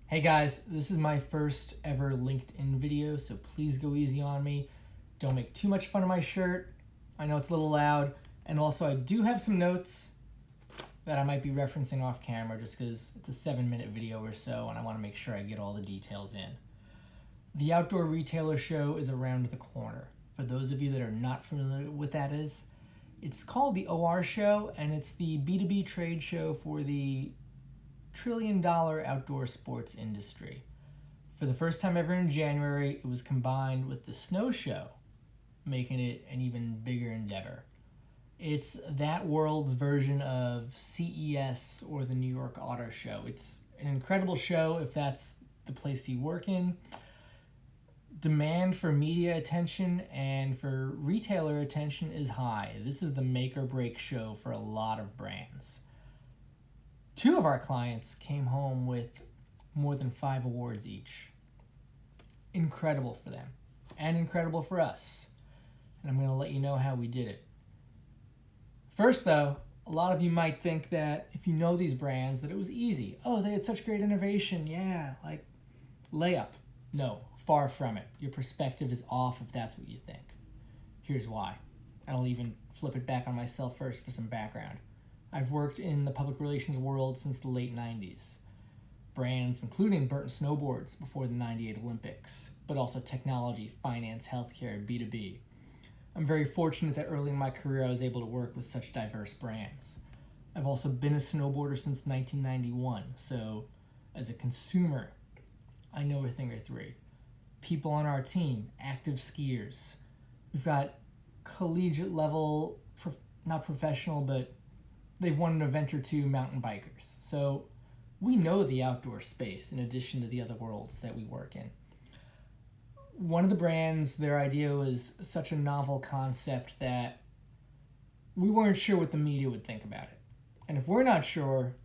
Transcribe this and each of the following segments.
Hey guys, this is my first ever LinkedIn video, so please go easy on me. Don't make too much fun of my shirt. I know it's a little loud. And also I do have some notes that I might be referencing off camera just because it's a 7-minute video or so and I want to make sure I get all the details in. The Outdoor Retailer Show is around the corner. For those of you that are not familiar with what that is, it's called the OR Show and it's the B2B trade show for the trillion-dollar outdoor sports industry. For the first time ever in January, it was combined with the Snow Show, making it an even bigger endeavor. It's that world's version of CES or the New York Auto Show. It's an incredible show if that's the place you work in. Demand for media attention and for retailer attention is high. This is the make or break show for a lot of brands. 2 of our clients came home with more than 5 awards each. Incredible for them and incredible for us. And I'm going to let you know how we did it. First though, a lot of you might think that if you know these brands that it was easy. Oh, they had such great innovation. Yeah, like layup. No, far from it. Your perspective is off if that's what you think. Here's why. And I'll even flip it back on myself first for some background. I've worked in the public relations world since the late 90s. Brands including Burton Snowboards before the '98 Olympics, but also technology, finance, healthcare, B2B. I'm very fortunate that early in my career I was able to work with such diverse brands. I've also been a snowboarder since 1991, so as a consumer, I know a thing or three. People on our team, active skiers. We've got collegiate level, not professional, but they've won an event or 2 mountain bikers. So we know the outdoor space in addition to the other worlds that we work in. One of the brands, their idea was such a novel concept that we weren't sure what the media would think about it. And if we're not sure,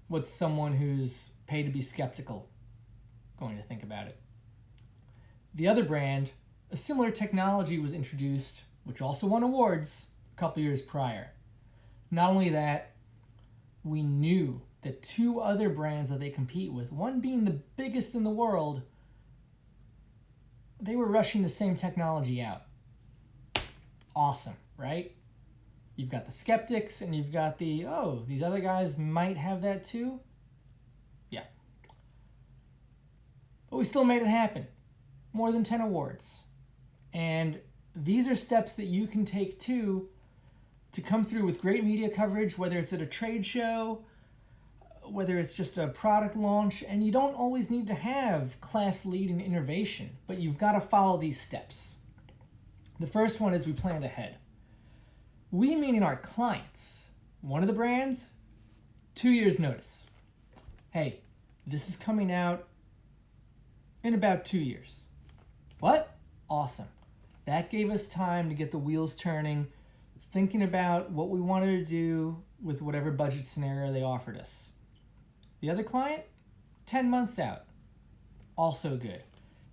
what's someone who's paid to be skeptical going to think about it? The other brand, a similar technology was introduced, which also won awards a couple years prior. Not only that, we knew that 2 other brands that they compete with, one being the biggest in the world, they were rushing the same technology out. Awesome, right? You've got the skeptics and you've got the, oh, these other guys might have that too? Yeah. But we still made it happen. More than 10 awards. And these are steps that you can take too to come through with great media coverage, whether it's at a trade show, whether it's just a product launch, and you don't always need to have class-leading innovation, but you've got to follow these steps. The first one is we planned ahead. We, meaning our clients, one of the brands, 2 years notice. Hey, this is coming out in about 2 years. What? Awesome. That gave us time to get the wheels turning, thinking about what we wanted to do with whatever budget scenario they offered us. The other client, 10 months out. Also good.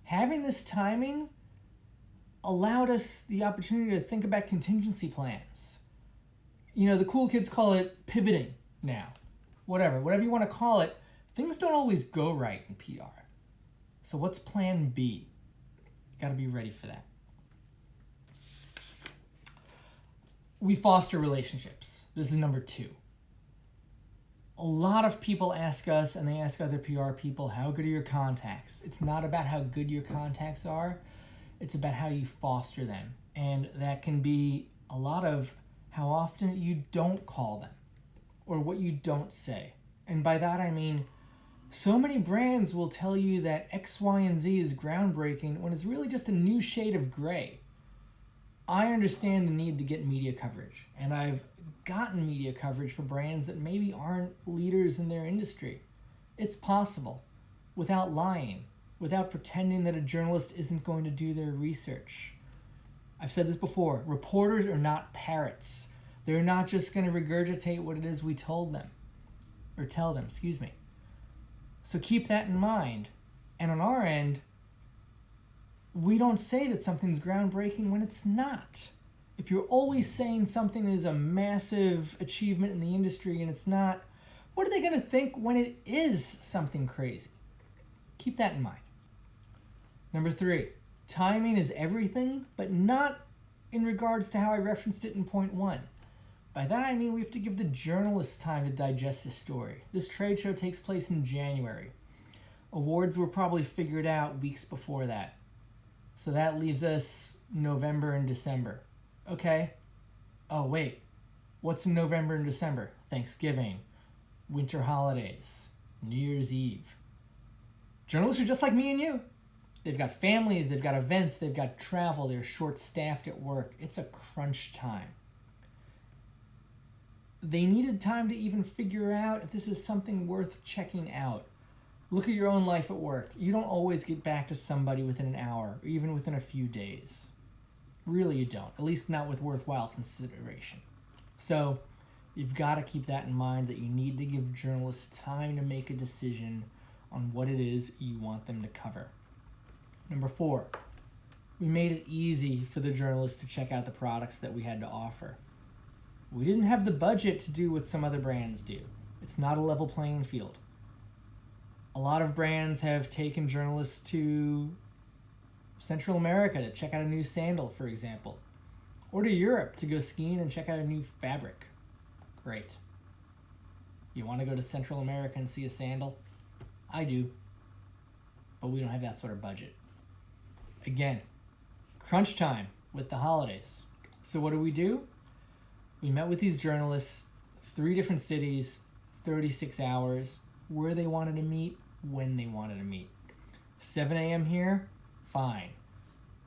Having this timing allowed us the opportunity to think about contingency plans. You know, the cool kids call it pivoting now. Whatever you want to call it, things don't always go right in PR. So what's plan B? You got to be ready for that. We foster relationships. This is number 2. A lot of people ask us and they ask other PR people, how good are your contacts? It's not about how good your contacts are. It's about how you foster them. And that can be a lot of how often you don't call them or what you don't say. And by that I mean, so many brands will tell you that X, Y, and Z is groundbreaking when it's really just a new shade of gray. I understand the need to get media coverage, and I've gotten media coverage for brands that maybe aren't leaders in their industry. It's possible, without lying, without pretending that a journalist isn't going to do their research. I've said this before, reporters are not parrots. They're not just going to regurgitate what it is we told them, or tell them, excuse me. So keep that in mind. And on our end, we don't say that something's groundbreaking when it's not. If you're always saying something is a massive achievement in the industry and it's not, what are they going to think when it is something crazy? Keep that in mind. Number 3, timing is everything, but not in regards to how I referenced it in point 1. By that I mean we have to give the journalists time to digest a story. This trade show takes place in January. Awards were probably figured out weeks before that. So that leaves us November and December. Okay. Oh, wait. What's in November and December? Thanksgiving, winter holidays, New Year's Eve. Journalists are just like me and you. They've got families, they've got events, they've got travel, they're short-staffed at work. It's a crunch time. They needed time to even figure out if this is something worth checking out. Look at your own life at work. You don't always get back to somebody within an hour, or even within a few days. Really, you don't. At least not with worthwhile consideration. So, you've got to keep that in mind, that you need to give journalists time to make a decision on what it is you want them to cover. Number 4, we made it easy for the journalists to check out the products that we had to offer. We didn't have the budget to do what some other brands do. It's not a level playing field. A lot of brands have taken journalists to Central America to check out a new sandal, for example, or to Europe to go skiing and check out a new fabric. Great. You want to go to Central America and see a sandal? I do, but we don't have that sort of budget. Again, crunch time with the holidays. So what do? We met with these journalists, 3 different cities, 36 hours, where they wanted to meet, when they wanted to meet. 7 a.m. here, fine.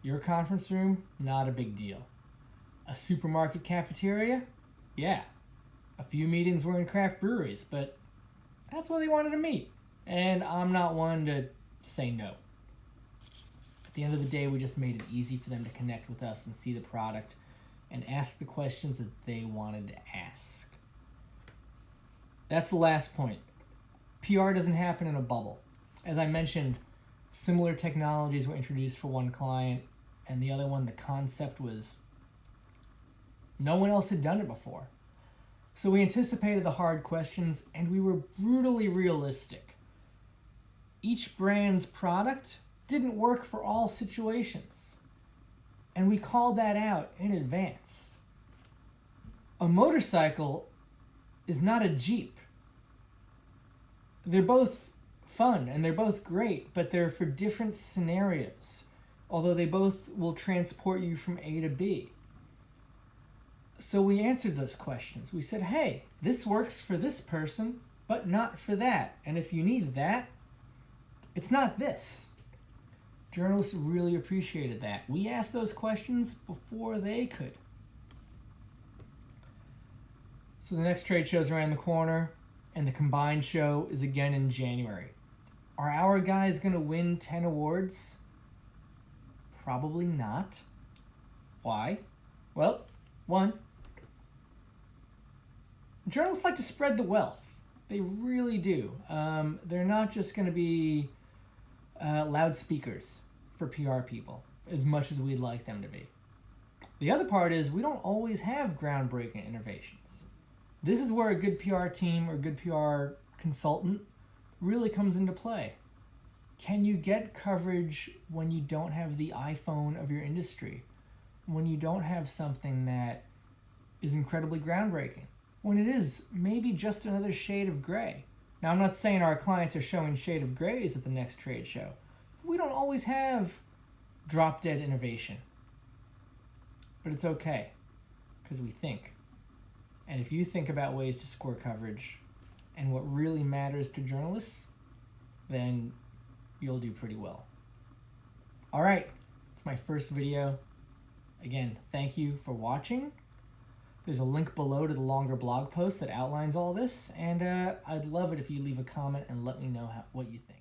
Your conference room, not a big deal. A supermarket cafeteria? Yeah. A few meetings were in craft breweries, but that's where they wanted to meet. And I'm not one to say no. At the end of the day, we just made it easy for them to connect with us and see the product and ask the questions that they wanted to ask. That's the last point. PR doesn't happen in a bubble. As I mentioned, similar technologies were introduced for one client, and the other one, the concept was no one else had done it before. So we anticipated the hard questions, and we were brutally realistic. Each brand's product didn't work for all situations, and we called that out in advance. A motorcycle is not a Jeep. They're both fun and they're both great, but they're for different scenarios, although they both will transport you from A to B. So we answered those questions. We said, hey, this works for this person, but not for that. And if you need that, it's not this. Journalists really appreciated that. We asked those questions before they could. So the next trade show's around the corner, and the combined show is again in January. Are our guys going to win 10 awards? Probably not. Why? Well, 1, journalists like to spread the wealth. They really do. They're not just going to be loudspeakers for PR people, as much as we'd like them to be. The other part is we don't always have groundbreaking innovations. This is where a good PR team or good PR consultant really comes into play. Can you get coverage when you don't have the iPhone of your industry? When you don't have something that is incredibly groundbreaking? When it is maybe just another shade of gray? Now, I'm not saying our clients are showing shade of grays at the next trade show. We don't always have drop-dead innovation. But it's okay, because we think. And if you think about ways to score coverage and what really matters to journalists, then you'll do pretty well. All right, it's my first video. Again, thank you for watching. There's a link below to the longer blog post that outlines all this, and I'd love it if you leave a comment and let me know what you think.